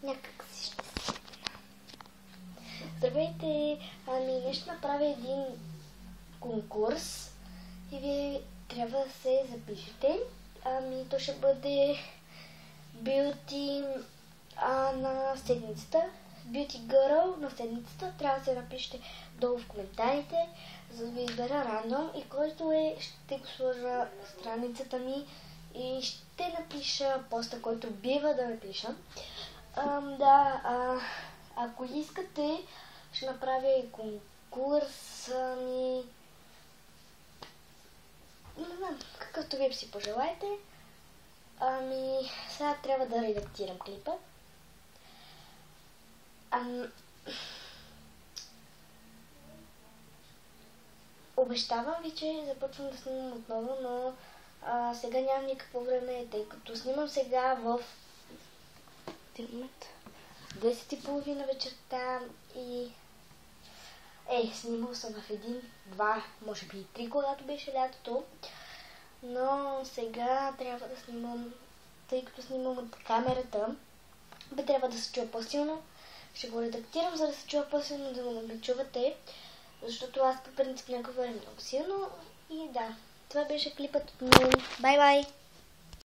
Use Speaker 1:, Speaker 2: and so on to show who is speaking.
Speaker 1: някак си ще се. Здравейте! Днес ще направя един конкурс и вие трябва да се запишете. То ще бъде Beauty на седмицата. Beauty Girl на седмицата. Трябва да се напишете долу в коментарите, за да ви избера рандом и който ще го сложа страницата ми и ще напиша поста, който бива да напиша. Ако искате, ще направя и конкурс не знам, какъвто вие си пожелаете. Сега трябва да редактирам клипа. Обещавам ви, че започвам да снимам отново, но сега нямам никакво време, тъй като снимам сега в 10:30 вечерта и снимал съм в 1, 2, може би и 3, когато беше лятото, но сега трябва да снимам, тъй като снимам от камерата, трябва да се чува по-силно. Ще го редактирам, за да се чува по-силно, да го не чувате, защото аз по принцип не говоря много силно. И да, това беше клипът от мен. Бай-бай!